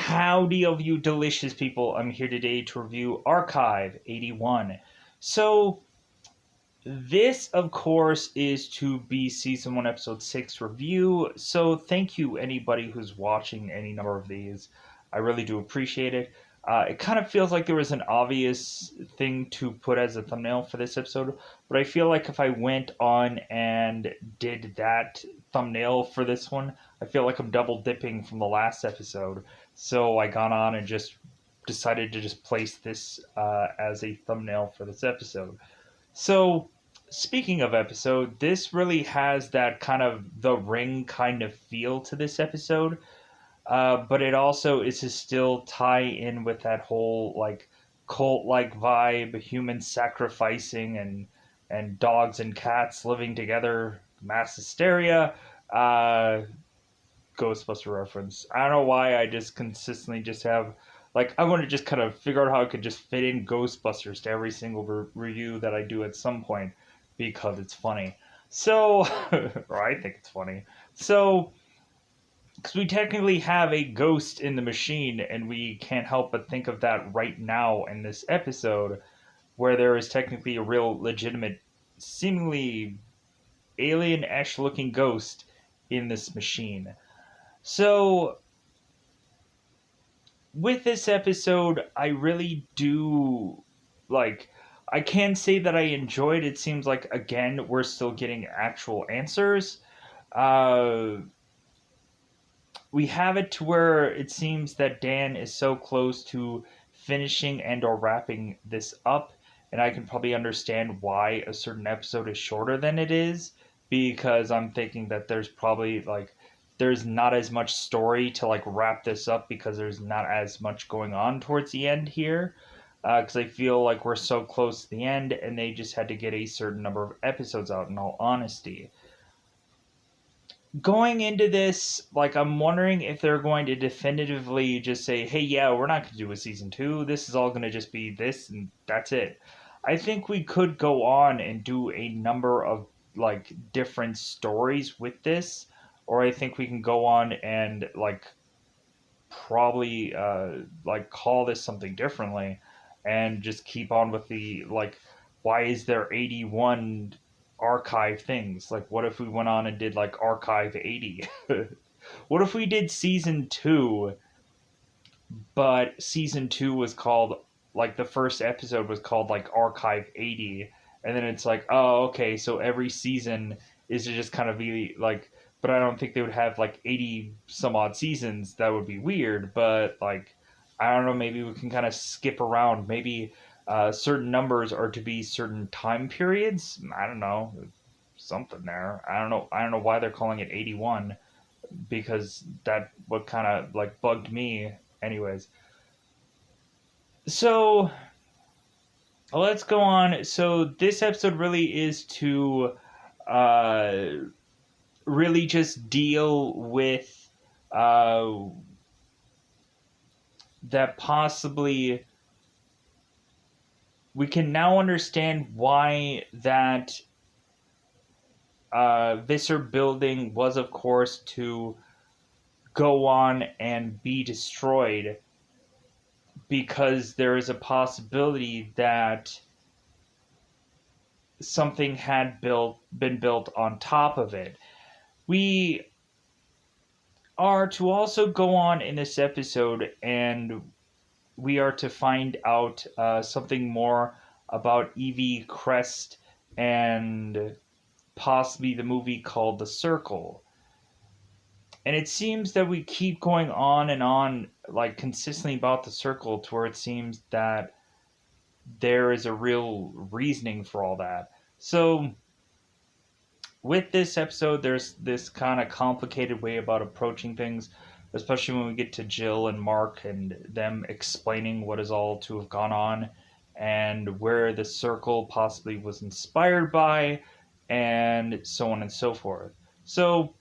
Howdy of you delicious people. I'm here today to review Archive 81. So, this, of course, is to be Season 1, Episode 6 review. So, thank you, anybody who's watching any number of these. I really do appreciate it. It kind of feels like there was an obvious thing to put as a thumbnail for this episode, but I feel like if I went on and did that thumbnail for this one, I feel like I'm double dipping from the last episode. So I got on and just decided to just place this as a thumbnail for this episode. So, speaking of episode, this really has that kind of The Ring kind of feel to this episode, but it also is to still tie in with that whole like cult like vibe, human sacrificing and dogs and cats living together, mass hysteria. Uh, Ghostbuster reference. I don't know why I just consistently just have like I want to just kind of figure out how I could just fit in Ghostbusters to every single review that I do at some point because it's funny. So, or I think it's funny. So, because we technically have a ghost in the machine, and we can't help but think of that right now in this episode, where there is technically a real, legitimate, seemingly alien-esque looking ghost in this machine. So, with this episode, I really do like. I can say that I enjoyed. It seems like again we're still getting actual answers. Uh, we have it to where it seems that Dan is so close to finishing and or wrapping this up, and I can probably understand why a certain episode is shorter than it is, because I'm thinking that there's probably like there's not as much story to like wrap this up because there's not as much going on towards the end here, because I feel like we're so close to the end and they just had to get a certain number of episodes out, in all honesty. Going into this, like, I'm wondering if they're going to definitively just say, hey, yeah, we're not going to do a season two. This is all going to just be this and that's it. I think we could go on and do a number of, like, different stories with this. Or I think we can go on and, like, probably, like, call this something differently and just keep on with the, like, why is there 81 archive things? Like, what if we went on and did like Archive 80? What if we did season two, but season two was called like the first episode was called like Archive 80, and then it's like, oh, okay, so every season is to just kind of be like, but I don't think they would have like 80 some odd seasons. That would be weird, but like, I don't know, maybe we can kind of skip around. Maybe certain numbers are to be certain time periods. I don't know, something there. I don't know. I don't know why they're calling it 81 because that what kind of like bugged me. Anyways, so let's go on. So this episode really is to uh, really just deal with uh, that possibly we can now understand why that Visser building was, of course, to go on and be destroyed because there is a possibility that something had been built on top of it. We are to also go on in this episode and we are to find out something more about Evie Crest and possibly the movie called The Circle. And it seems that we keep going on and on, like consistently about The Circle, to where it seems that there is a real reasoning for all that. So, with this episode, there's this kind of complicated way about approaching things, especially when we get to Jill and Mark and them explaining what is all to have gone on and where the circle possibly was inspired by, and so on and so forth. So,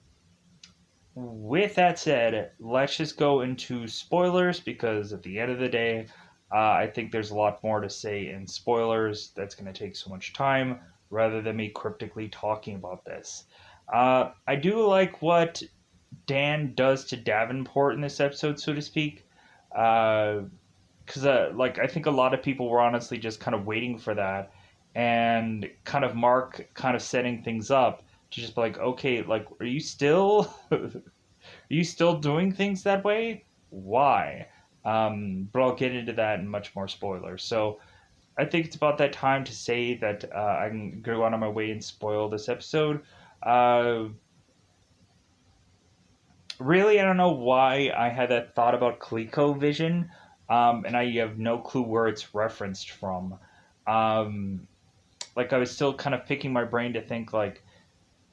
with that said, let's just go into spoilers because at the end of the day, I think there's a lot more to say in spoilers that's going to take so much time rather than me cryptically talking about this. I do like what Dan does to Davenport in this episode, so to speak. Because like I think a lot of people were honestly just kind of waiting for that, and kind of Mark kind of setting things up to just be like, okay, like are you still are you still doing things that way? Why? But I'll get into that in much more spoilers. So I think it's about that time to say that I'm going to go out on my way and spoil this episode. Uh, Really, I don't know why I had that thought about ColecoVision, and I have no clue where it's referenced from. Um, like I was still kind of picking my brain to think like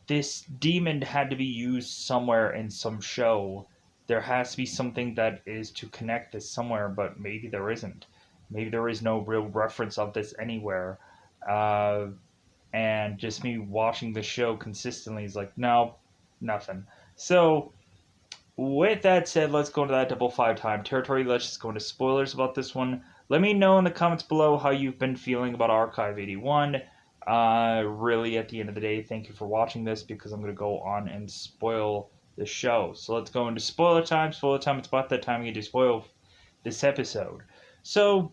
this demon had to be used somewhere in some show. There has to be something that is to connect this somewhere, but maybe there isn't. Maybe there is no real reference of this anywhere. Uh, and just me watching the show consistently is like, no, nothing. So, with that said, let's go into that double five time territory. Let's just go into spoilers about this one. Let me know in the comments below how you've been feeling about Archive 81. Really, at the end of the day, thank you for watching this because I'm going to go on and spoil the show. So let's go into spoiler time. Spoiler time, it's about that time we get to spoil this episode. So,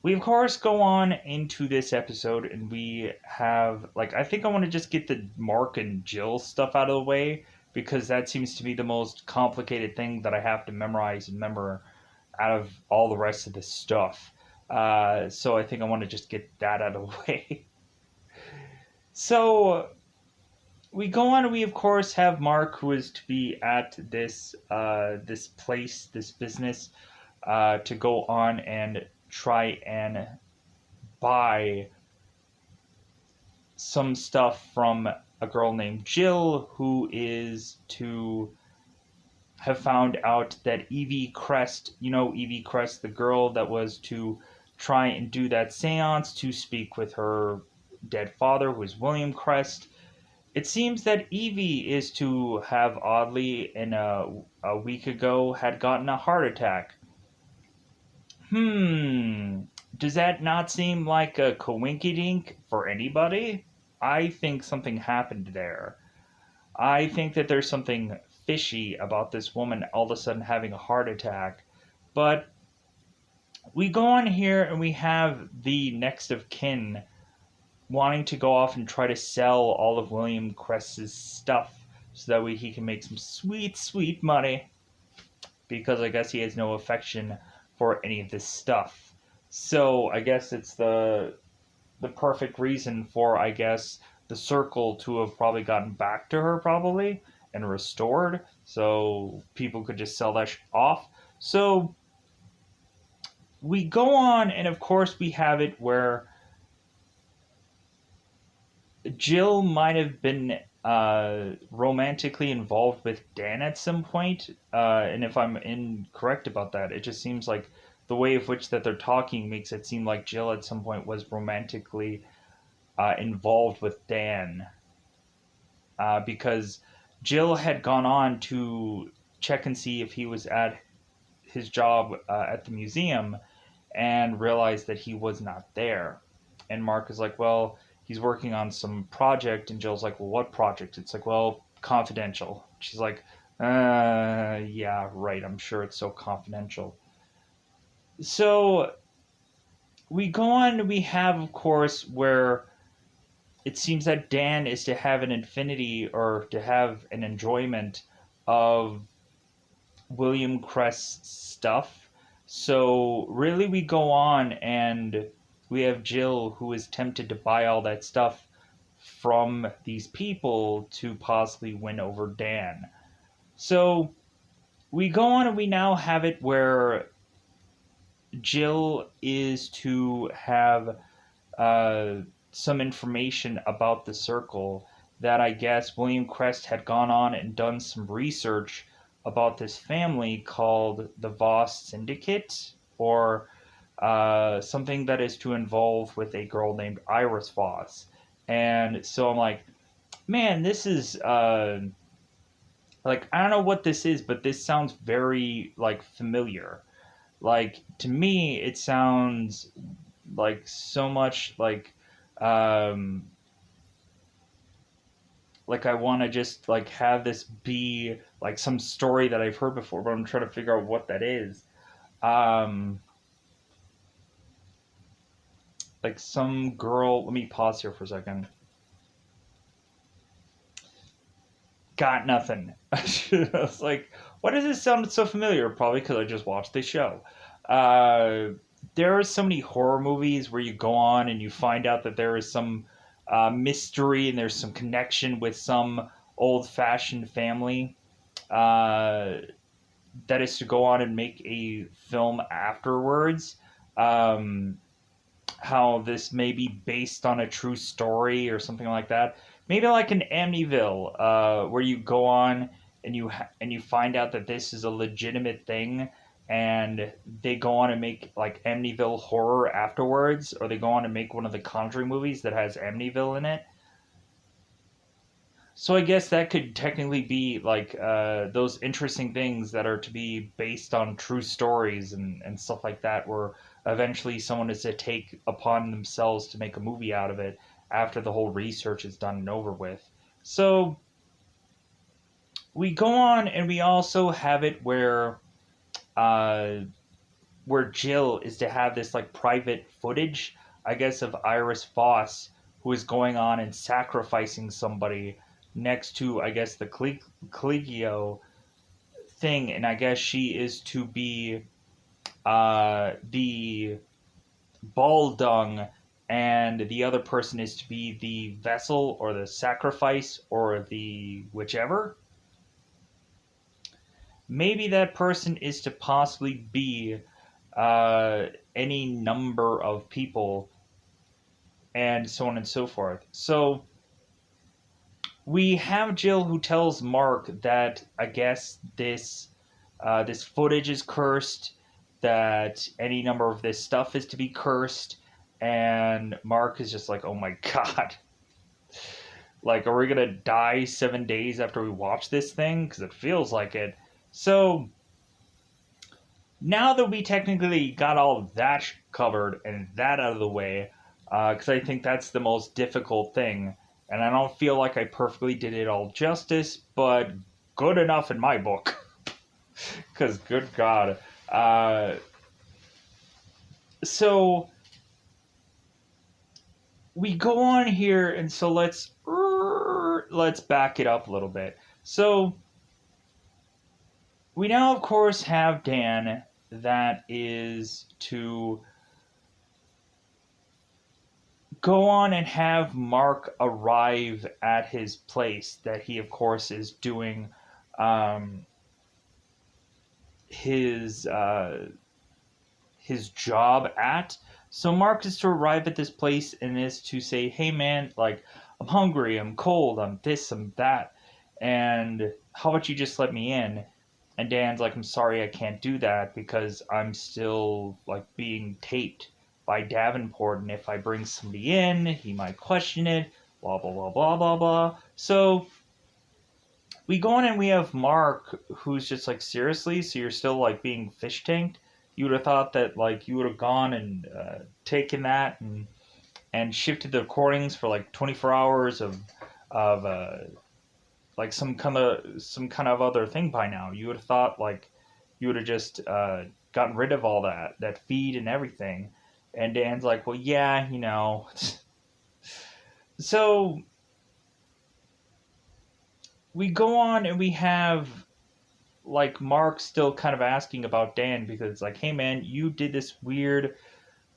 we of course go on into this episode and we have like I think I want to just get the Mark and Jill stuff out of the way because that seems to be the most complicated thing that I have to memorize and remember out of all the rest of this stuff. So I think I want to just get that out of the way. So we go on and we of course have Mark who is to be at this place, this business, to go on and try and buy some stuff from a girl named Jill who is to have found out that Evie Crest, you know, Evie Crest, the girl that was to try and do that seance to speak with her dead father, who is William Crest. It seems that Evie is to have oddly, in a week ago, had gotten a heart attack. Does that not seem like a coinkydink for anybody? I think something happened there. I think that there's something fishy about this woman all of a sudden having a heart attack. But we go on here and we have the next of kin wanting to go off and try to sell all of William Crest's stuff so that way he can make some sweet, sweet money because I guess he has no affection for any of this stuff. So I guess it's the perfect reason for I guess the circle to have probably gotten back to her probably and restored so people could just sell that off. So we go on and of course we have it where Jill might have been romantically involved with Dan at some point, and if I'm incorrect about that, it just seems like the way of which that they're talking makes it seem like Jill at some point was romantically involved with Dan, because Jill had gone on to check and see if he was at his job at the museum and realized that he was not there. And Mark is like, well, he's working on some project. And Jill's like, well, what project? It's like, well, confidential. She's like, yeah, right. I'm sure it's so confidential. So we go on, we have, of course, where it seems that Dan is to have an infinity or to have an enjoyment of William Crest's stuff. So really, we go on and we have Jill who is tempted to buy all that stuff from these people to possibly win over Dan. So we go on and we now have it where Jill is to have uh, some information about the circle that I guess William Crest had gone on and done some research about this family called the Voss Syndicate, or something that is to involve with a girl named Iris Voss. And so I'm like, man, this is like I don't know what this is, but this sounds very like familiar. Like to me, it sounds like so much um, like I want to just like have this be like some story that I've heard before, but I'm trying to figure out what that is. Um, like some girl. Let me pause here for a second. Got nothing. I was like, why does this sound so familiar? Probably because I just watched this show. Uh, there are so many horror movies where you go on and you find out that there is some mystery and there's some connection with some old fashioned family uh, that is to go on and make a film afterwards. Um, how this may be based on a true story or something like that. Maybe like an Amityville, where you go on and you find out that this is a legitimate thing, and they go on and make like Amityville horror afterwards, or they go on and make one of the Conjuring movies that has Amityville in it. So I guess that could technically be like those interesting things that are to be based on true stories and stuff like that, where eventually someone is to take upon themselves to make a movie out of it after the whole research is done and over with. So we go on and we also have it uh, where Jill is to have this like private footage, I guess, of Iris Foss, who is going on and sacrificing somebody next to, I guess, the Coligio thing, and I guess she is to be the ball dung, and the other person is to be the vessel or the sacrifice or the whichever. Maybe that person is to possibly be uh, any number of people, and so on and so forth. So we have Jill who tells Mark that I guess this footage is cursed, that any number of this stuff is to be cursed, and Mark is just like, "Oh my god." Like, are we gonna die 7 days after we watch this thing? Because it feels like it. So, now that we technically got all of that covered and that out of the way, because I think that's the most difficult thing, and I don't feel like I perfectly did it all justice, but good enough in my book. Because, good God. So, we go on here, and so let's back it up a little bit. So, we now, of course, have Dan that is to go on and have Mark arrive at his place that he, of course, is doing um, his job at. So Mark is to arrive at this place and is to say, "Hey, man, like I'm hungry, I'm cold, I'm this, I'm that, and how about you just let me in?" And Dan's like, "I'm sorry, I can't do that because I'm still like being taped by Davenport, and if I bring somebody in, he might question it, blah, blah, blah, blah, blah, blah." So we go in and we have Mark, who's just like, "Seriously? So you're still like being fish tanked?" You would have thought that like you would have gone and taken that and shifted the recordings for like 24 hours of like some kind of other thing by now. You would have thought like you would have just gotten rid of all that feed and everything. And Dan's like, "Well, yeah, you know." So we go on and we have like Mark still kind of asking about Dan, because it's like, "Hey, man, you did this weird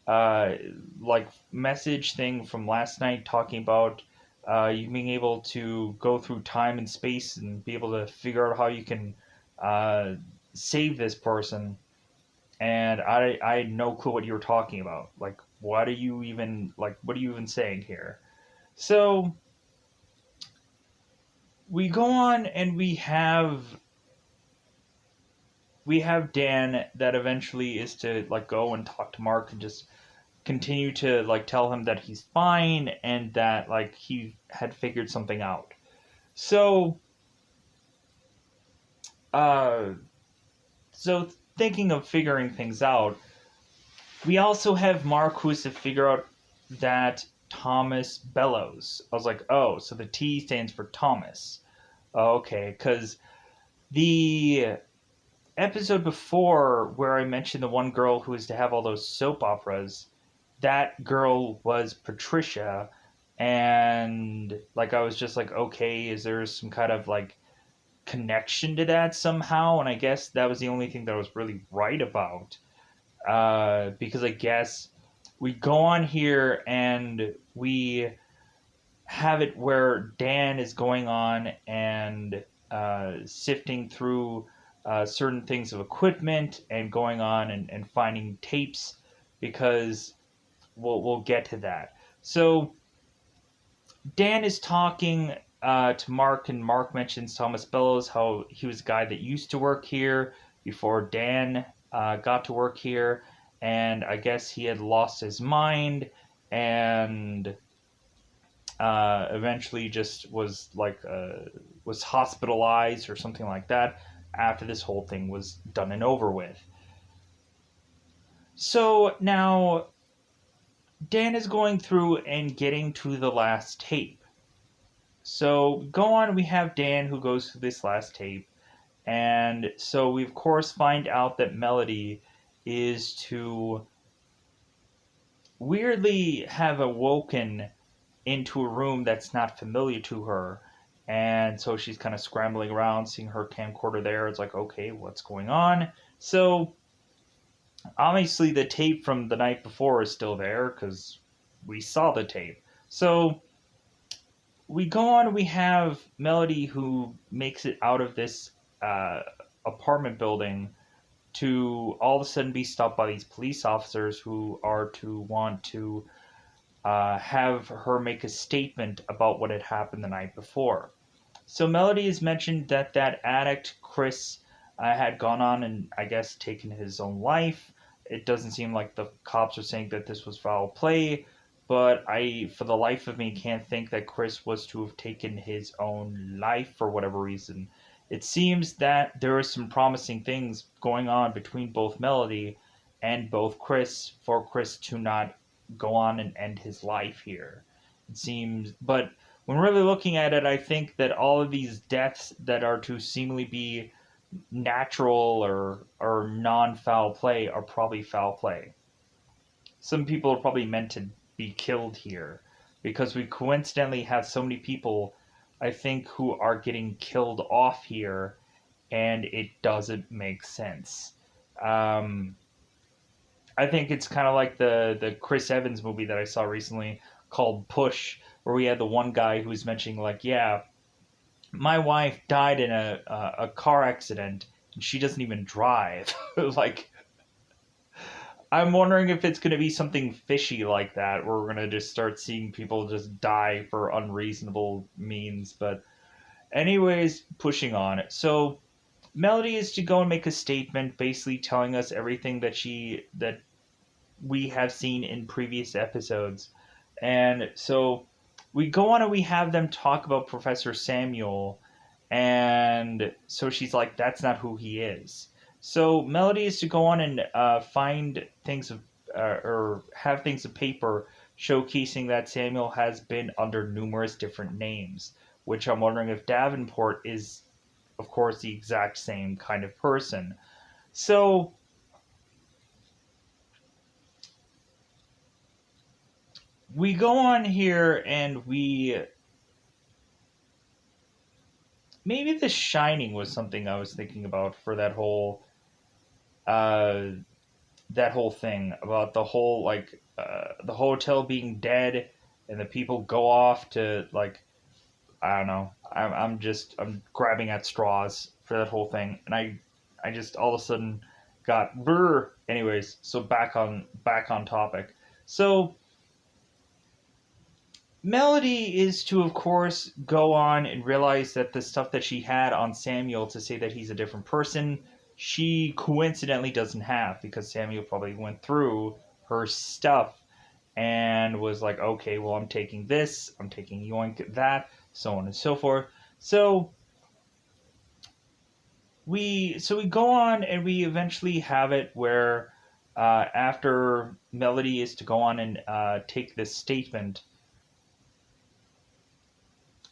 uh like message thing from last night talking about you being able to go through time and space and be able to figure out how you can uh save this person." And I had no clue what you were talking about. Like, what are you even saying here? So we go on and we have Dan that eventually is to like go and talk to Mark and just continue to like tell him that he's fine and that like he had figured something out. So uh so thinking of figuring things out, we also have Mark who's to figure out that Thomas Bellows. I was like, "Oh, so the T stands for Thomas." Okay, because The episode before where I mentioned the one girl who was to have all those soap operas, that girl was Patricia, and like I was just like, okay, is there some kind of like connection to that somehow? And I guess that was the only thing that I was really right about, because I guess we go on here and we have it where Dan is going on and sifting through certain things of equipment and going on and finding tapes, because we'll get to that. So Dan is talking to Mark, and Mark mentions Thomas Bellows, how he was a guy that used to work here before Dan got to work here, and I guess he had lost his mind and eventually just was hospitalized or something like that after this whole thing was done and over with. So now Dan is going through and getting to the last tape. So go on, we have Dan who goes through this last tape, and so we of course find out that Melody is to weirdly have awoken into a room that's not familiar to her. And so she's kind of scrambling around, seeing her camcorder there. It's like, okay, what's going on? So obviously, the tape from the night before is still there because we saw the tape. So we go on, we have Melody who makes it out of this uh, apartment building to all of a sudden be stopped by these police officers who are to want to have her make a statement about what had happened the night before. So Melody has mentioned that that addict, Chris, had gone on and I guess taken his own life. It doesn't seem like the cops are saying that this was foul play, but I, for the life of me, can't think that Chris was to have taken his own life for whatever reason. It seems that there are some promising things going on between both Melody and both Chris for Chris to not go on and end his life here. It seems, but when really looking at it, I think that all of these deaths that are to seemingly be natural or non foul play are probably foul play. Some people are probably meant to be killed here because we coincidentally have so many people, I think, who are getting killed off here, and it doesn't make sense. Um, I think it's kind of like the Chris Evans movie that I saw recently called Push, where we had the one guy who was mentioning like, yeah, my wife died in a car accident and she doesn't even drive. Like, I'm wondering if it's going to be something fishy like that, where we're going to just start seeing people just die for unreasonable means. But anyways, pushing on. So Melody is to go and make a statement, basically telling us everything that we have seen in previous episodes. And so we go on and we have them talk about Professor Samuel. And so she's like, that's not who he is. So Melody is to go on and find things of, or have things of paper showcasing that Samuel has been under numerous different names, which I'm wondering if Davenport is, of course, the exact same kind of person. So we go on here and we maybe The Shining was something I was thinking about for uh that whole thing about the whole like the hotel being dead and the people go off to like I don't know. I'm grabbing at straws for that whole thing, and I just all of a sudden got brr. Anyways, so back on topic. So Melody is to, of course, go on and realize that the stuff that she had on Samuel to say that he's a different person, she coincidentally doesn't have because Samuel probably went through her stuff and was like, okay, well, I'm taking this, I'm taking yoink that, so on and so forth. So we go on and we eventually have it where after Melody is to go on and take this statement,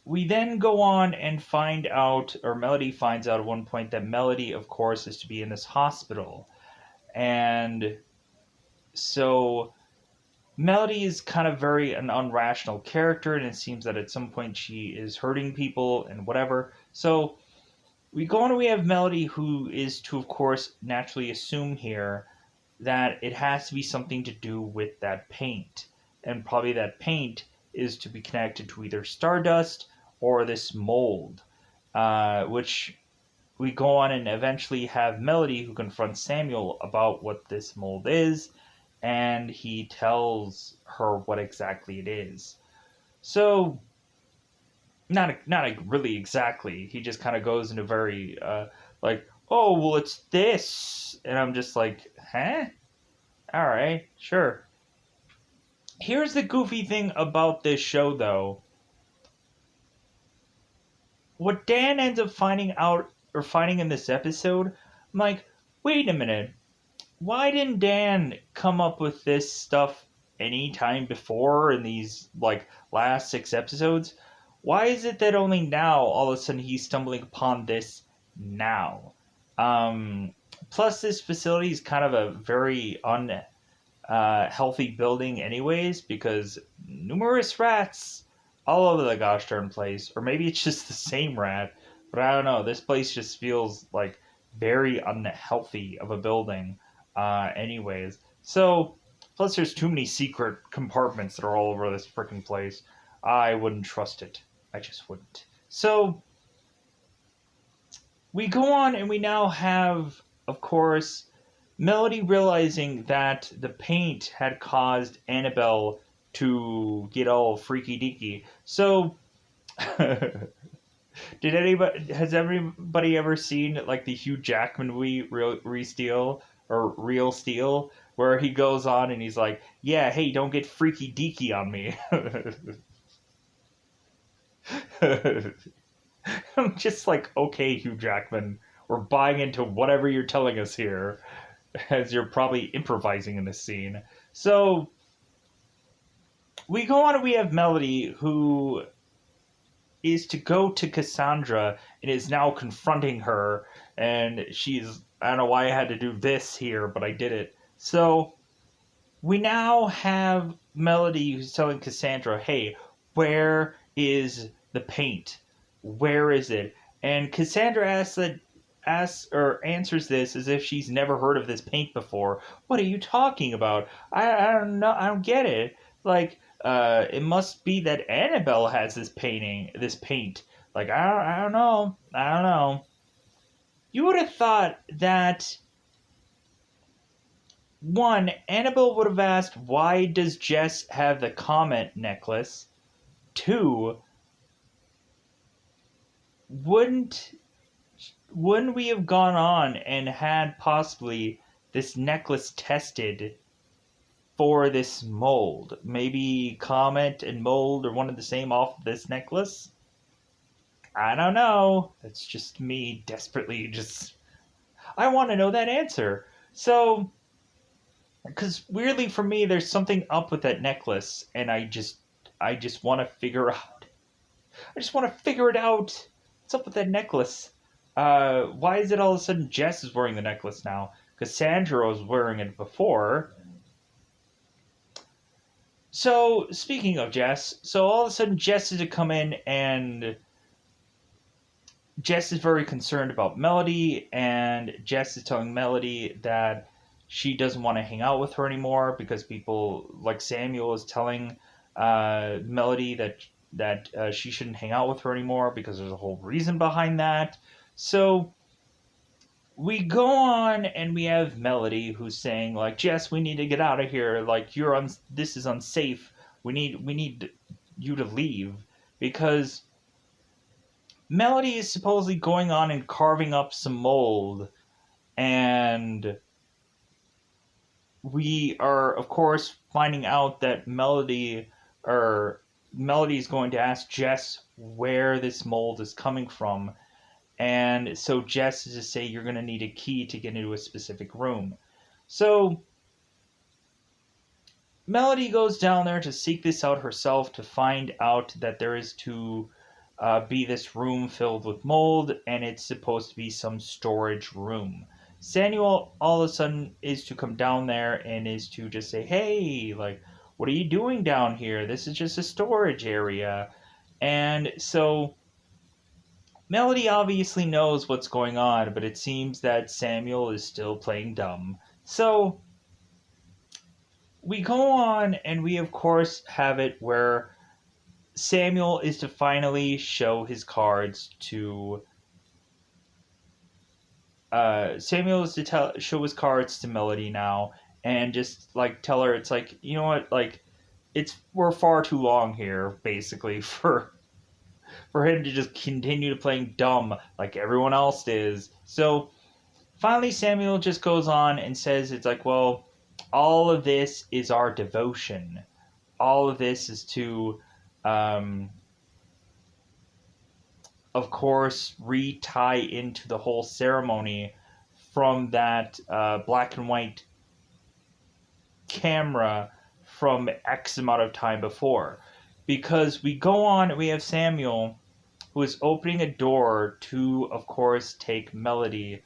we then go on and find out, or Melody finds out at one point, that Melody, of course, is to be in this hospital. And so Melody is kind of very an unrational character, and it seems that at some point she is hurting people and whatever. So we go on and we have Melody, who is to, of course, naturally assume here that it has to be something to do with that paint. And probably that paint is to be connected to either Stardust or this mold, which we go on and eventually have Melody who confronts Samuel about what this mold is, and he tells her what exactly it is. So, not really exactly. He just kind of goes into very like, oh well, it's this, and I'm just like, huh? All right, sure. Here's the goofy thing about this show, though. What Dan ends up finding out or finding in this episode, I'm like, wait a minute. Why didn't Dan come up with this stuff any time before in these like last 6 episodes? Why is it that only now all of a sudden he's stumbling upon this now? Um, Plus, this facility is kind of a very healthy building, anyways, because numerous rats all over the gosh darn place. Or maybe it's just the same rat, but I don't know. This place just feels like very unhealthy of a building, anyways. So, plus, there's too many secret compartments that are all over this freaking place. I wouldn't trust it. I just wouldn't. So, we go on and we now have, of course, Melody realizing that the paint had caused Annabelle to get all freaky deaky. So, has everybody ever seen like the Hugh Jackman movie Real Steel, where he goes on and he's like, "Yeah, hey, don't get freaky deaky on me." I'm just like, okay, Hugh Jackman, we're buying into whatever you're telling us here, as you're probably improvising in this scene. So we go on and we have Melody, who is to go to Cassandra and is now confronting her, and she's, I don't know why I had to do this here, but I did it. So we now have Melody who's telling Cassandra, hey, where is the paint? Where is it? And Cassandra asks or answers this as if she's never heard of this paint before. What are you talking about? I don't know. I don't get it. Like, it must be that Annabelle has this paint. Like, I don't know. I don't know. You would have thought that one, Annabelle would have asked, why does Jess have the comet necklace? Two, wouldn't we have gone on and had possibly this necklace tested for this mold? Maybe comet and mold are one of the same off of this necklace? I don't know. That's just me desperately just. I want to know that answer. So, because weirdly for me, there's something up with that necklace, and I just want to figure out. I just want to figure it out. What's up with that necklace? Why is it all of a sudden Jess is wearing the necklace now? Because Sandra was wearing it before. So, speaking of Jess, so all of a sudden Jess is to come in, and Jess is very concerned about Melody, and Jess is telling Melody that she doesn't want to hang out with her anymore because people like Samuel is telling Melody that she shouldn't hang out with her anymore because there's a whole reason behind that. So we go on and we have Melody who's saying like, Jess, we need to get out of here. Like this is unsafe. We need you to leave because Melody is supposedly going on and carving up some mold, and we are of course finding out that Melody is going to ask Jess where this mold is coming from. And so Jess is to say you're going to need a key to get into a specific room. So Melody goes down there to seek this out herself, to find out that there is to be this room filled with mold, and it's supposed to be some storage room. Samuel all of a sudden is to come down there and is to just say, "Hey, like, what are you doing down here? This is just a storage area." And so Melody obviously knows what's going on, but it seems that Samuel is still playing dumb. So we go on, and we of course have it where Samuel is to finally show his cards to. Samuel is to show his cards to Melody now, and just like tell her it's like, you know what, like, we're far too long here basically for him to just continue to playing dumb like everyone else is. So finally, Samuel just goes on and says, it's like, well, all of this is our devotion. All of this is to, of course, re-tie into the whole ceremony from that black and white camera from X amount of time before. Because we go on and we have Samuel, who is opening a door to, of course, take Melody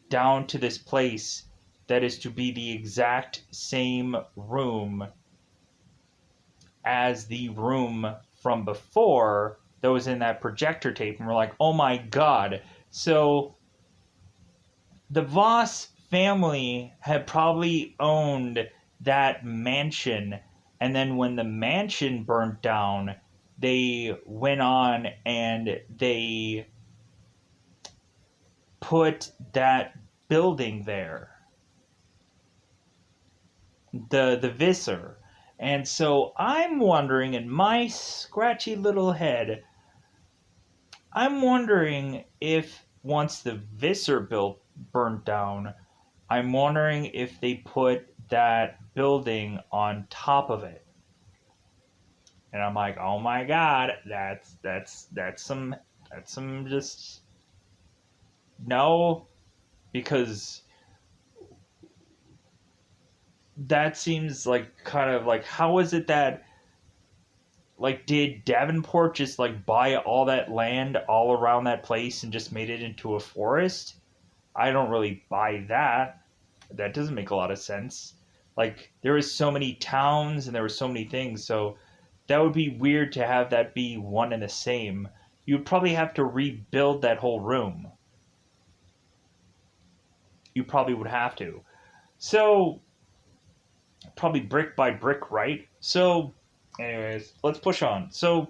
down to this place that is to be the exact same room as the room from before that was in that projector tape. And we're like, oh my god. So the Voss family had probably owned that mansion, and then when the mansion burnt down, they went on and they put that building there, the Visser. And so I'm wondering, in my scratchy little head, I'm wondering if once the Visser burnt down, I'm wondering if they put that building on top of it. And I'm like, oh my god, that's some just no, because that seems like kind of like, how is it that, like, did Davenport just like buy all that land all around that place and just made it into a forest? I don't really buy that. That doesn't make a lot of sense. Like, there was so many towns and there were so many things, so that would be weird to have that be one and the same. You would probably have to rebuild that whole room. You probably would have to. So, probably brick by brick, right? So, anyways, let's push on. So,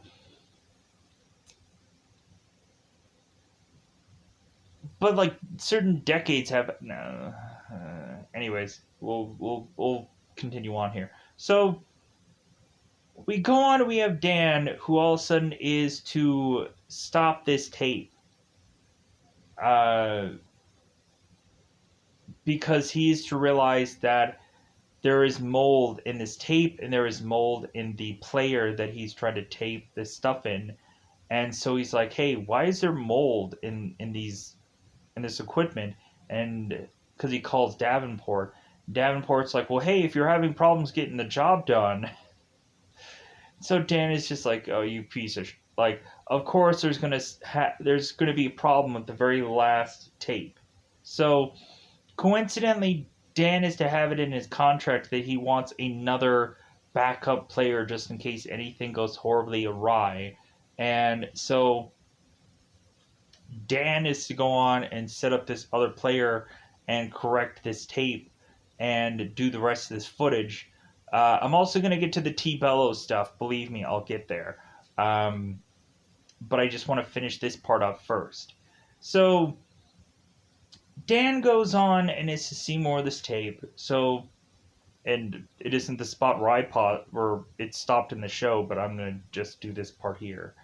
but like certain decades have no. Anyways, we'll continue on here. So we go on. We have Dan, who all of a sudden is to stop this tape, because he is to realize that there is mold in this tape, and there is mold in the player that he's trying to tape this stuff in. And so he's like, "Hey, why is there mold in this equipment?" And because he calls Davenport, Davenport's like, "Well, hey, if you're having problems getting the job done." So Dan is just like, "Oh, you piece of like, of course there's gonna be a problem with the very last tape." So coincidentally, Dan is to have it in his contract that he wants another backup player just in case anything goes horribly awry. And so Dan is to go on and set up this other player and correct this tape and do the rest of this footage. I'm also going to get to the T Bellows stuff. Believe me, I'll get there. But I just want to finish this part up first. So Dan goes on and is to see more of this tape. So, and it isn't the spot where it stopped in the show, but I'm going to just do this part here.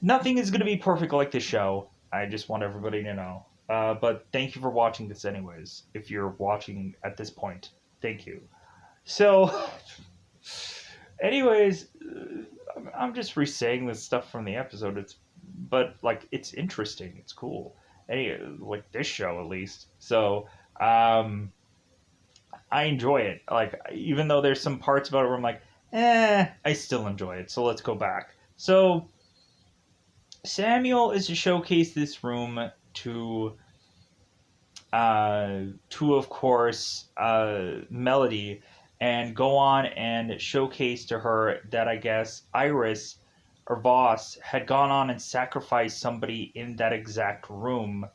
Nothing is going to be perfect like this show. I just want everybody to know. But thank you for watching this anyways. If you're watching at this point, thank you. So, anyways, I'm just re-saying this stuff from the episode. But like, it's interesting. It's cool. Like this show at least. So, I enjoy it. Like, even though there's some parts about it where I'm like, I still enjoy it. So let's go back. So Samuel is to showcase this room to of course Melody, and go on and showcase to her that I guess Iris or Voss had gone on and sacrificed somebody in that exact room,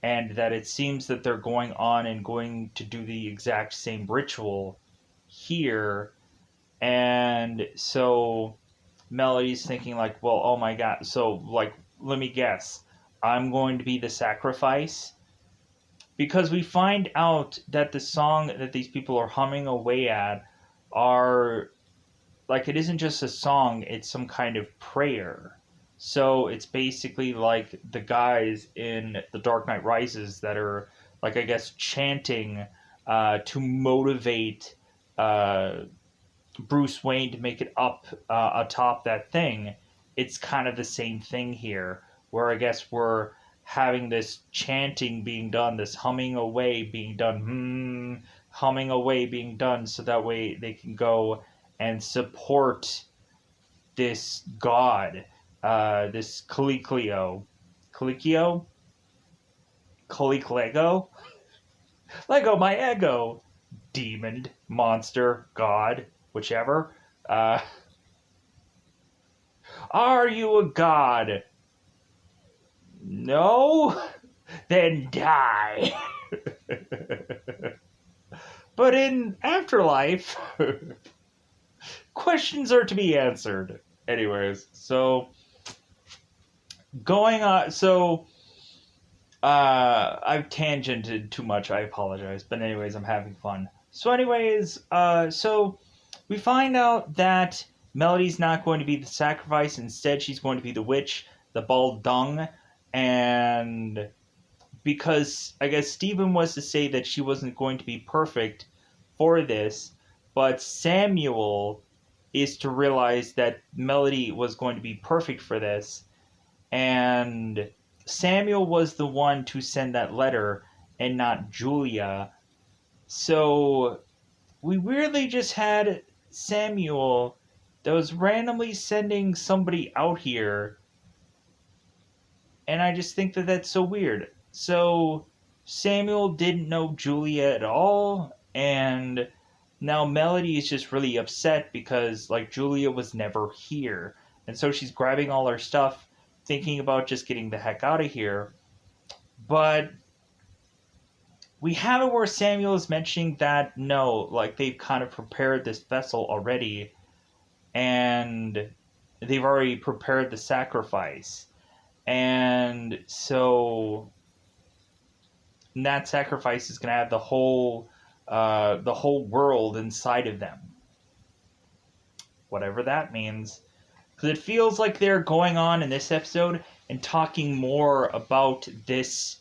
and that it seems that they're going on and going to do the exact same ritual here. And so Melody's thinking like, well, oh my god, so like, let me guess, I'm going to be the sacrifice, because we find out that the song that these people are humming away at are like, it isn't just a song, it's some kind of prayer. So it's basically like the guys in The Dark Knight Rises that are, like, I guess, chanting to motivate uh, Bruce Wayne to make it up atop that thing. It's kind of the same thing here, where I guess we're having this chanting being done, this humming away being done, humming away being done, so that way they can go and support this god, this Calicleo, Caliclego, Lego my ego, demon, monster, god, whichever. Uh, are you a god? No? Then die. But in Afterlife, questions are to be answered. Anyways, so going on, so I've tangented too much, I apologize. But anyways, I'm having fun. So anyways, so we find out that Melody's not going to be the sacrifice. Instead, she's going to be the witch, the bald dung. And because I guess Stephen was to say that she wasn't going to be perfect for this, but Samuel is to realize that Melody was going to be perfect for this. And Samuel was the one to send that letter and not Julia. So we weirdly just had Samuel that was randomly sending somebody out here, and I just think that that's so weird. So Samuel didn't know Julia at all, and now Melody is just really upset because, like, Julia was never here. And so she's grabbing all her stuff, thinking about just getting the heck out of here. But we have it where Samuel is mentioning that, no, like, they've kind of prepared this vessel already, and they've already prepared the sacrifice. And so that sacrifice is going to have the whole world inside of them, whatever that means. Because it feels like they're going on in this episode and talking more about this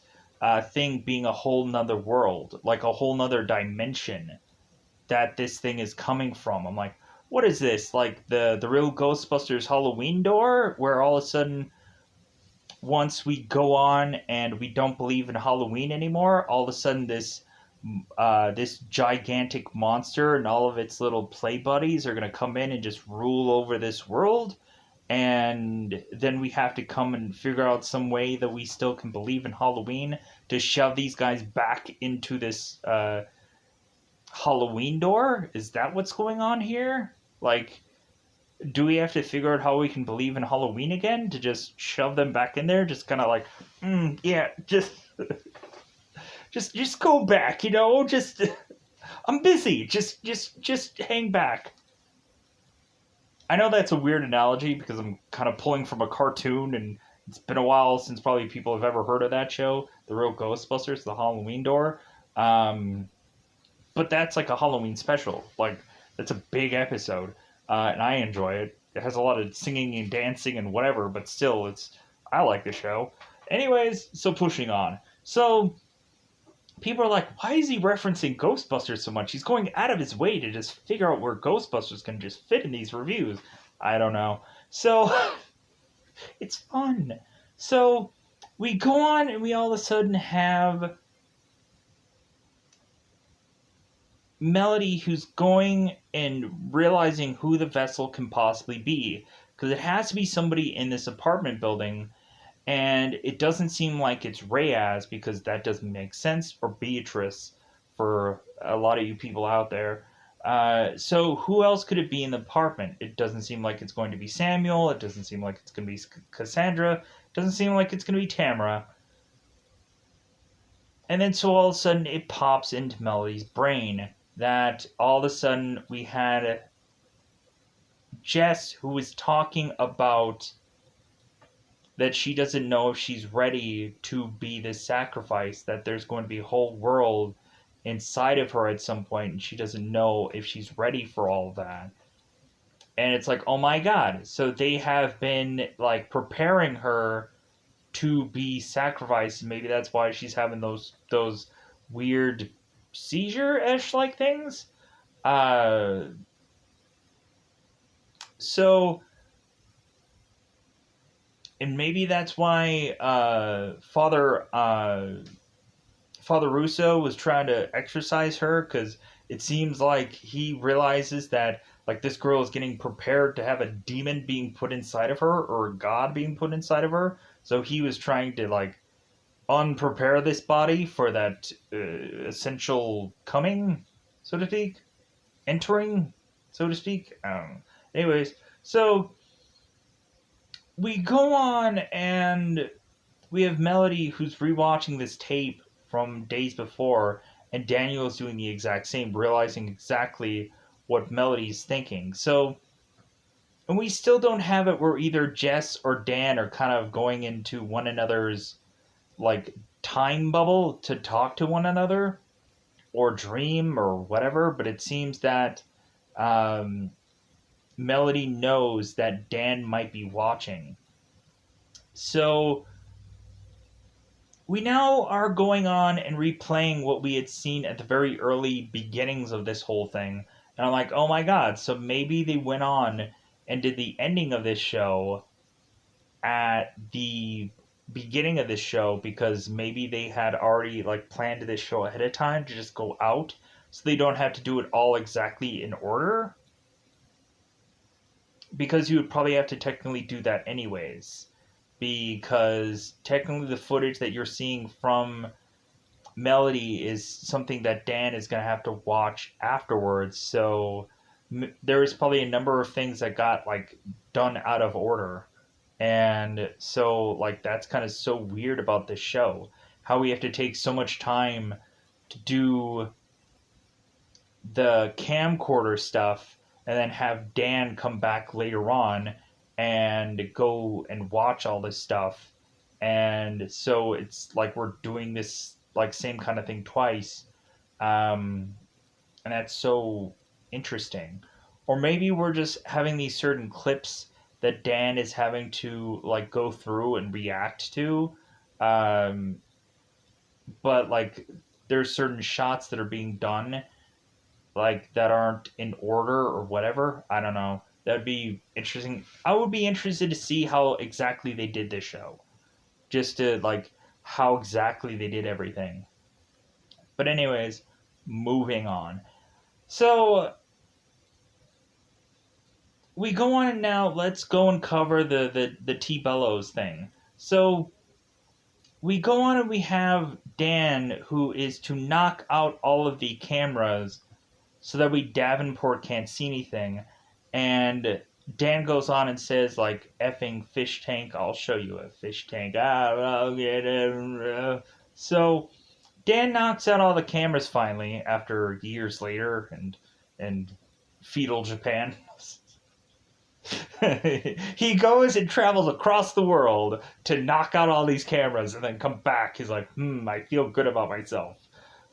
thing being a whole nother world, like a whole nother dimension that this thing is coming from. I'm like, what is this? Like the real Ghostbusters Halloween door, where all of a sudden, once we go on and we don't believe in Halloween anymore, all of a sudden this gigantic monster and all of its little play buddies are going to come in and just rule over this world, and then we have to come and figure out some way that we still can believe in Halloween to shove these guys back into this Halloween door? Is that what's going on here? Like, do we have to figure out how we can believe in Halloween again to just shove them back in there? Just kind of like, yeah, just go back, you know? Just, I'm busy. Just hang back. I know that's a weird analogy because I'm kind of pulling from a cartoon, and it's been a while since probably people have ever heard of that show, The Real Ghostbusters, The Halloween Door. But that's like a Halloween special. Like, that's a big episode, and I enjoy it. It has a lot of singing and dancing and whatever, but still, I like the show. Anyways, so pushing on. So people are like, why is he referencing Ghostbusters so much? He's going out of his way to just figure out where Ghostbusters can just fit in these reviews. I don't know. So it's fun. So we go on and we all of a sudden have Melody, who's going and realizing who the vessel can possibly be. because it has to be somebody in this apartment building, and it doesn't seem like it's Reyes because that doesn't make sense, or Beatrice for a lot of you people out there. So who else could it be in the apartment? It doesn't seem like it's going to be Samuel. It doesn't seem like it's going to be Cassandra. It doesn't seem like it's going to be Tamara. And then so all of a sudden it pops into Melody's brain that all of a sudden we had Jess who was talking about that she doesn't know if she's ready to be this sacrifice, that there's going to be a whole world inside of her at some point, and she doesn't know if she's ready for all of that. And it's like, oh my god, so they have been like preparing her to be sacrificed. Maybe that's why she's having those weird seizure-ish like things. So, and maybe that's why Father Russo was trying to exorcise her, because it seems like he realizes that like this girl is getting prepared to have a demon being put inside of her, or a god being put inside of her. So he was trying to like unprepare this body for that essential coming, so to speak, entering, so to speak. Anyways, so we go on and we have Melody who's rewatching this tape from days before, and Daniel is doing the exact same, realizing exactly what Melody's thinking. So, and we still don't have it where either Jess or Dan are kind of going into one another's like time bubble to talk to one another or dream or whatever, but it seems that Melody knows that Dan might be watching. So we now are going on and replaying what we had seen at the very early beginnings of this whole thing. And I'm like, oh my god, so maybe they went on and did the ending of this show at the beginning of this show, because maybe they had already like planned this show ahead of time to just go out, so they don't have to do it all exactly in order. Because you would probably have to technically do that anyways, because technically the footage that you're seeing from Melody is something that Dan is going to have to watch afterwards. So there is probably a number of things that got like done out of order. And so like that's kind of so weird about this show, how we have to take so much time to do the camcorder stuff and then have Dan come back later on and go and watch all this stuff. And so it's like we're doing this like same kind of thing twice. And that's so interesting. Or maybe we're just having these certain clips that Dan is having to like go through and react to. But like there's certain shots that are being done like that aren't in order or whatever. I don't know. That'd be interesting. I would be interested to see how exactly they did this show. Just to like how exactly they did everything. But anyways, moving on. So we go on and now let's go and cover the T Bellows thing. So we go on and we have Dan who is to knock out all of the cameras so that we Davenport can't see anything. And Dan goes on and says, like, effing fish tank, I'll show you a fish tank. I'll get it. So Dan knocks out all the cameras finally after years later and feudal Japan. He goes and travels across the world to knock out all these cameras and then come back. He's like, I feel good about myself.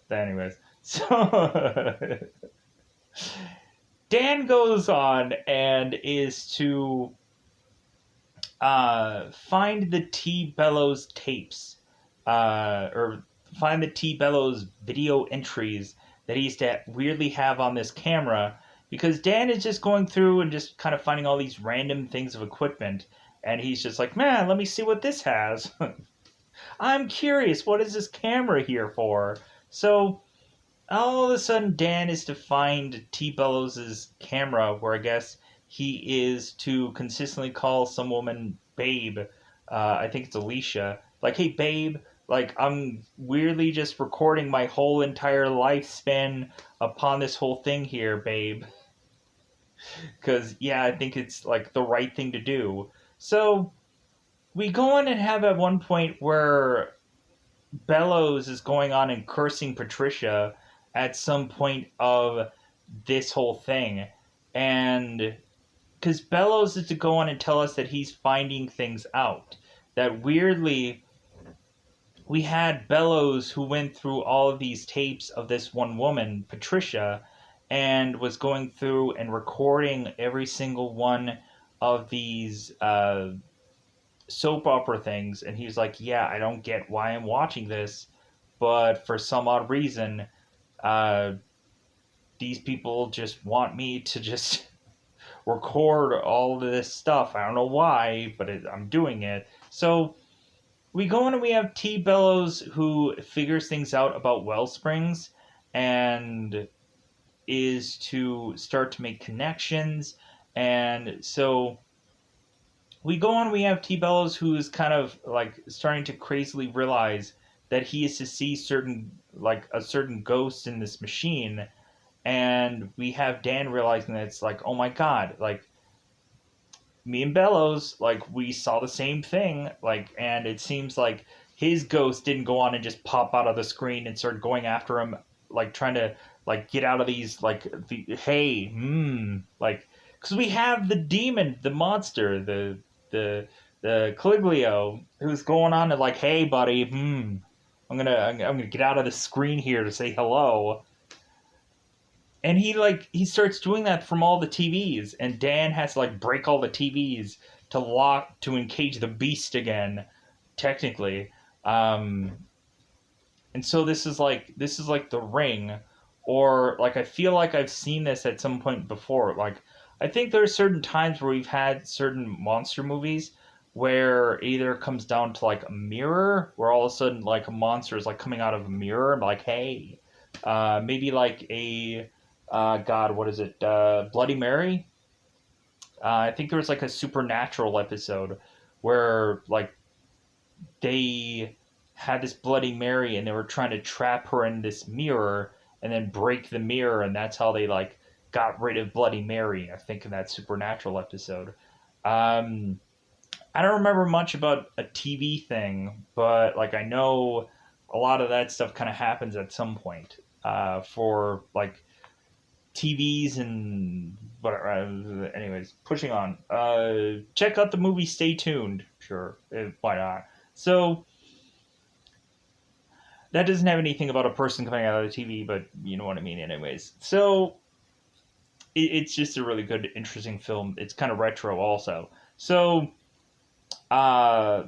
But anyways, so Dan goes on and is to find the T. Bellows tapes, or find the T. Bellows video entries that he used to weirdly have on this camera, because Dan is just going through and just kind of finding all these random things of equipment, and he's just like, man, let me see what this has. I'm curious, what is this camera here for? So all of a sudden Dan is to find T. Bellows' camera, where I guess he is to consistently call some woman babe. I think it's Alicia. Like, hey, babe, like, I'm weirdly just recording my whole entire lifespan upon this whole thing here, babe. Because, yeah, I think it's, like, the right thing to do. So, we go on and have at one point where Bellows is going on and cursing Patricia at some point of this whole thing. And because Bellows is to go on and tell us that he's finding things out. That weirdly, we had Bellows who went through all of these tapes of this one woman, Patricia, and was going through and recording every single one of these soap opera things. And he's like, yeah, I don't get why I'm watching this, but for some odd reason, uh, these people just want me to just record all of this stuff. I don't know why, but I'm doing it. So we go in and we have T. Bellows who figures things out about Wellsprings and is to start to make connections. And so we go on, we have T. Bellows who is kind of like starting to crazily realize that he is to see like a certain ghost in this machine. And we have Dan realizing that it's like, oh my god, like me and Bellows, like, we saw the same thing, like, and it seems like his ghost didn't go on and just pop out of the screen and start going after him, like, trying to, like, get out of these, like, like, because we have the demon, the monster, the Cliglio, who's going on and like, hey, buddy, I'm gonna get out of the screen here to say hello. And he starts doing that from all the TVs, and Dan has to like break all the TVs to encage the beast again, technically. Um, and so this is like The Ring, or like I feel like I've seen this at some point before. Like I think there are certain times where we've had certain monster movies where either it comes down to like a mirror, where all of a sudden like a monster is like coming out of a mirror, and like, hey, maybe like a God, what is it? Bloody Mary. I think there was like a supernatural episode where like they had this Bloody Mary and they were trying to trap her in this mirror and then break the mirror, and that's how they like got rid of Bloody Mary. I think in that supernatural episode. Um, I don't remember much about a TV thing, but like I know a lot of that stuff kind of happens at some point for like TVs and whatever. Anyways, pushing on. Check out the movie Stay Tuned. Sure, why not? So that doesn't have anything about a person coming out of the TV, but you know what I mean. Anyways, so it's just a really good, interesting film. It's kind of retro, also. So, uh,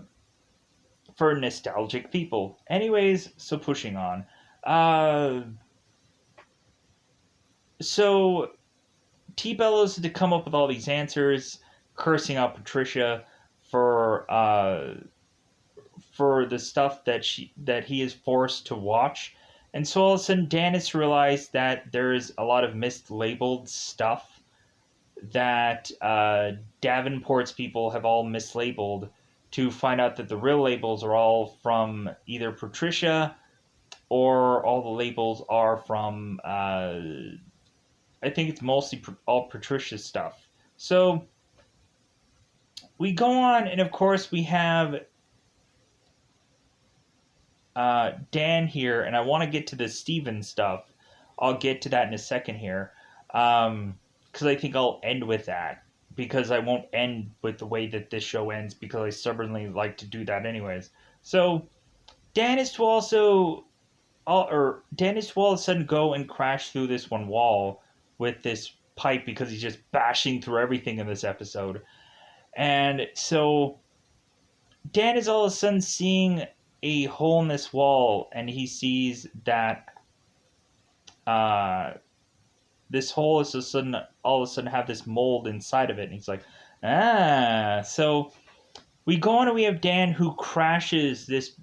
for nostalgic people. Anyways, so pushing on. Uh, so T. Bellows had to come up with all these answers, cursing out Patricia for the stuff that he is forced to watch. And so all of a sudden Dennis realized that there's a lot of mislabeled stuff that Davenport's people have all mislabeled, to find out that the real labels are all from either Patricia, or all the labels are from I think it's mostly all Patricia's stuff. So we go on, and of course we have Dan here, and I want to get to the Steven stuff. I'll get to that in a second here, because I think I'll end with that, because I won't end with the way that this show ends, because I stubbornly like to do that anyways. So Dan is to also, or Dan is to all of a sudden go and crash through this one wall with this pipe, because he's just bashing through everything in this episode. And so Dan is all of a sudden seeing a hole in this wall, and he sees that uh, this hole is all of a sudden have this mold inside of it, and he's like, ah. So we go on and we have Dan who crashes this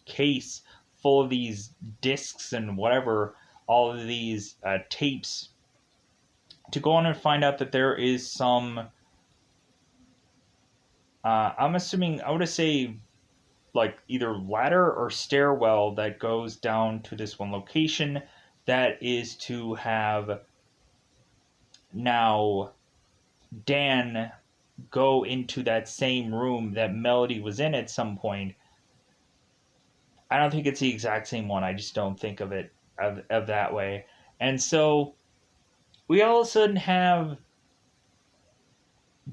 case full of these discs and whatever, all of these tapes to go on and find out that there is some, I'm assuming, I would say, like either ladder or stairwell that goes down to this one location that is to have now Dan go into that same room that Melody was in at some point. I don't think it's the exact same one. I just don't think of it of that way. And so we all of a sudden have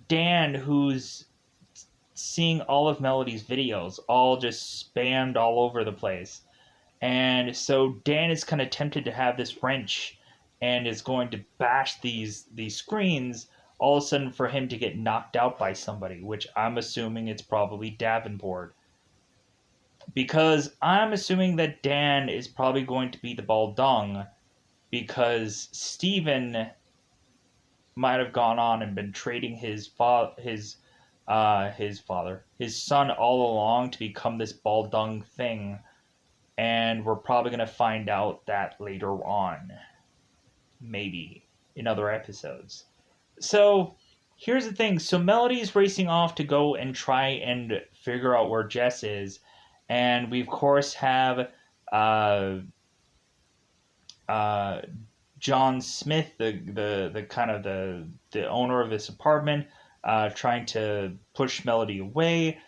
Dan who's seeing all of Melody's videos, all just spammed all over the place. And so Dan is kind of tempted to have this wrench and is going to bash these screens all of a sudden for him to get knocked out by somebody, which I'm assuming it's probably Davenport. Because I'm assuming that Dan is probably going to be the Baldung because Steven might have gone on and been trading his son all along to become this Baldung thing, and we're probably going to find out that later on, maybe in other episodes. So here's the thing. So Melody's racing off to go and try and figure out where Jess is, and we of course have John Smith, the kind of the owner of this apartment, trying to push Melody away.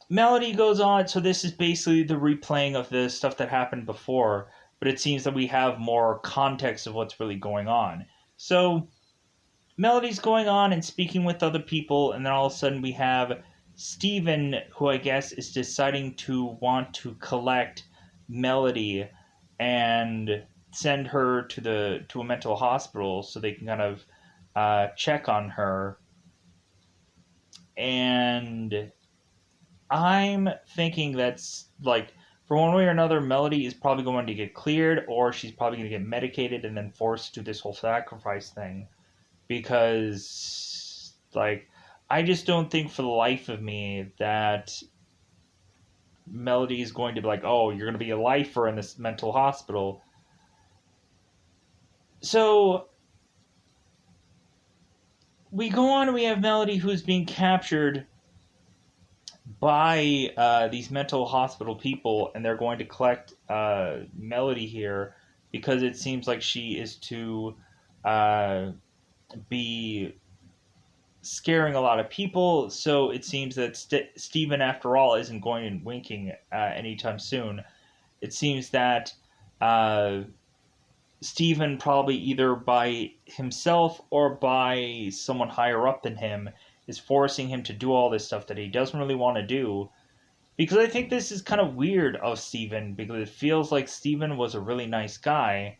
Melody goes on, so this is basically the replaying of the stuff that happened before, but it seems that we have more context of what's really going on. So Melody's going on and speaking with other people, and then all of a sudden we have Steven, who I guess is deciding to want to collect Melody and send her to a mental hospital so they can kind of check on her. And I'm thinking that's like, for one way or another, Melody is probably going to get cleared, or she's probably going to get medicated and then forced to do this whole sacrifice thing. Because, like, I just don't think for the life of me that Melody is going to be like, oh, you're going to be a lifer in this mental hospital. So we go on and we have Melody who's being captured by these mental hospital people, and they're going to collect Melody here because it seems like she is to be scaring a lot of people. So it seems that Steven, after all, isn't going and winking anytime soon. It seems that Steven, probably either by himself or by someone higher up than him, is forcing him to do all this stuff that he doesn't really want to do. Because I think this is kind of weird of Steven, because it feels like Steven was a really nice guy,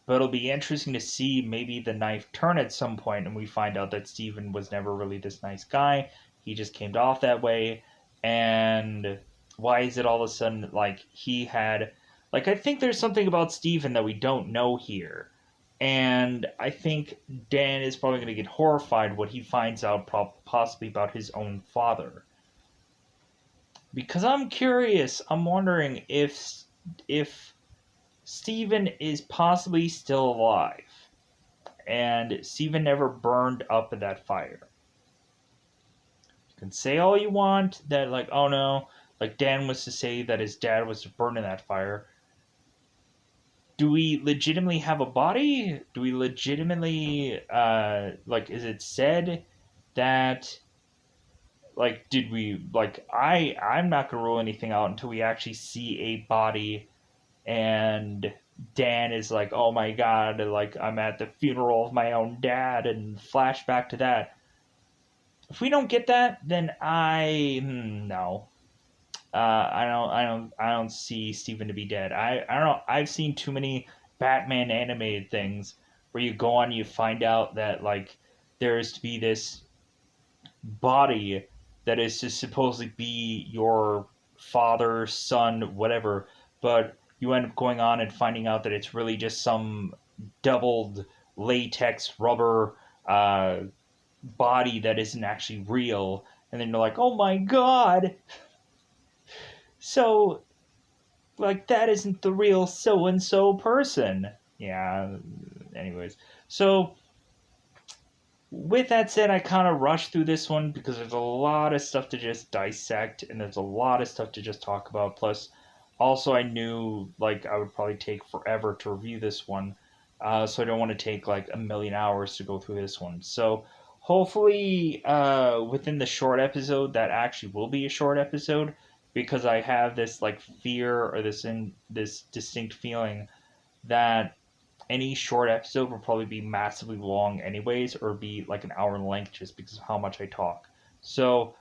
but it'll be interesting to see maybe the knife turn at some point and we find out that Steven was never really this nice guy. He just came off that way. And why is it all of a sudden like he had... Like, I think there's something about Steven that we don't know here. And I think Dan is probably going to get horrified when he finds out possibly about his own father. Because I'm curious, I'm wondering if Steven is possibly still alive. And Steven never burned up in that fire. You can say all you want that, like, oh no, like Dan was to say that his dad was burned in that fire. Do we legitimately have a body? Do we legitimately, like, is it said that, like, did we, like, I'm not going to rule anything out until we actually see a body and Dan is like, oh my god, like, I'm at the funeral of my own dad, and flashback to that. If we don't get that, then no. I don't see Steven to be dead. I don't know. I've seen too many Batman animated things where you go on and you find out that, like, there is to be this body that is to supposedly be your father, son, whatever, but you end up going on and finding out that it's really just some doubled latex rubber body that isn't actually real, and then you're like, oh my god! So, like, that isn't the real so-and-so person. Yeah, anyways. So with that said, I kind of rushed through this one because there's a lot of stuff to just dissect and there's a lot of stuff to just talk about. Plus, also I knew like I would probably take forever to review this one, so I don't want to take like a million hours to go through this one. So hopefully, within the short episode, that actually will be a short episode because I have this like fear or this distinct feeling that any short episode will probably be massively long anyways or be like an hour in length just because of how much I talk. So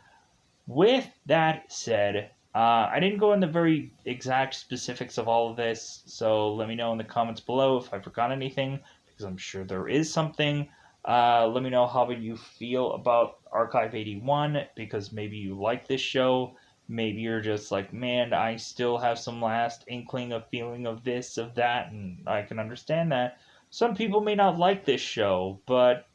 with that said, I didn't go into very exact specifics of all of this, so let me know in the comments below if I forgot anything, because I'm sure there is something. Let me know how you feel about Archive 81, because maybe you like this show. Maybe you're just like, man, I still have some last inkling of feeling of this, of that, and I can understand that. Some people may not like this show, but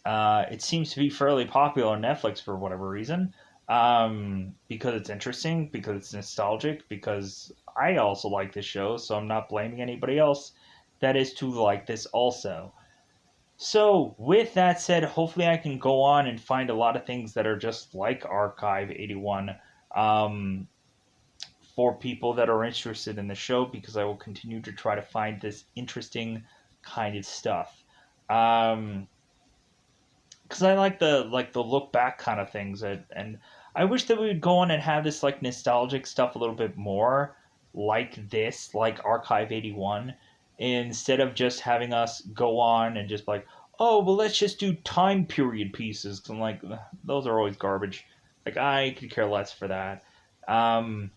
it seems to be fairly popular on Netflix for whatever reason. Because it's interesting, because it's nostalgic, because I also like this show, so I'm not blaming anybody else that is to like this also. So, with that said, hopefully I can go on and find a lot of things that are just like Archive 81 um, for people that are interested in the show, because I will continue to try to find this interesting kind of stuff. Um, because I like the look back kind of things, and I wish that we would go on and have this like nostalgic stuff a little bit more, like this, like Archive 81, instead of just having us go on and just like, oh well, let's just do time period pieces. Cause I'm like, those are always garbage. Like I could care less for that. Um,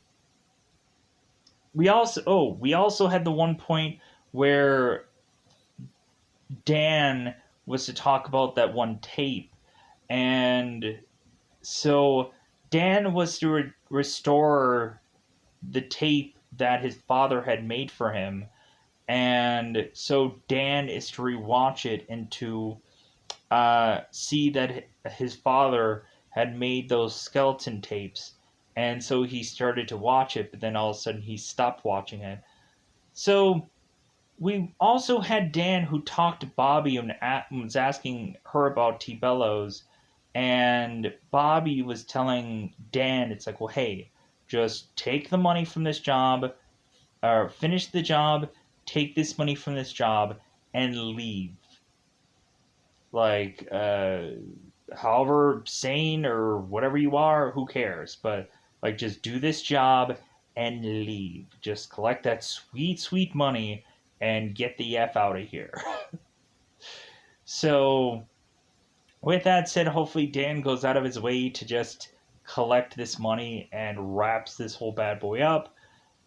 we also had the one point where Dan was to talk about that one tape, and so Dan was to restore the tape that his father had made for him, and so Dan is to rewatch it and to see that his father had made those skeleton tapes, and so he started to watch it, but then all of a sudden he stopped watching it. So we also had Dan who talked to Bobby and was asking her about T Bellows, and Bobby was telling Dan, it's like, well, hey, just take the money from this job, or finish the job, take this money from this job, and leave. Like, however sane or whatever you are, who cares? But, like, just do this job and leave. Just collect that sweet, sweet money and get the F out of here. So, with that said, hopefully Dan goes out of his way to just collect this money and wraps this whole bad boy up.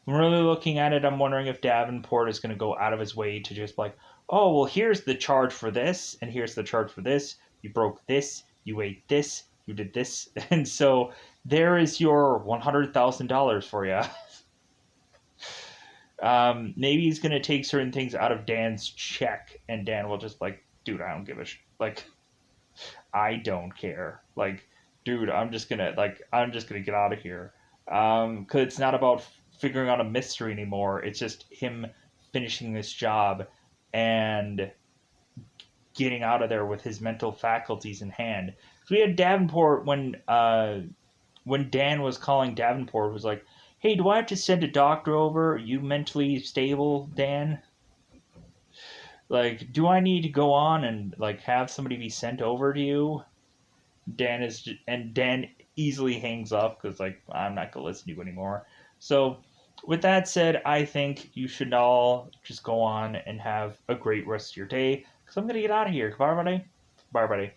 I'm really looking at it, I'm wondering if Davenport is going to go out of his way to just like, oh, well, here's the charge for this, and here's the charge for this. You broke this, you ate this, you did this. And so there is your $100,000 for you. Maybe he's going to take certain things out of Dan's check, and Dan will just like, dude, I don't give a like, I don't care. Like, dude, I'm just gonna get out of here. Cause it's not about figuring out a mystery anymore. It's just him finishing this job and getting out of there with his mental faculties in hand. So we had Davenport when Dan was calling Davenport was like, "Hey, do I have to send a doctor over? Are you mentally stable, Dan? Like, do I need to go on and like have somebody be sent over to you?" Dan easily hangs up because like I'm not gonna listen to you anymore. So with that said, I think you should all just go on and have a great rest of your day because I'm gonna get out of here. Bye, everybody. Bye, everybody.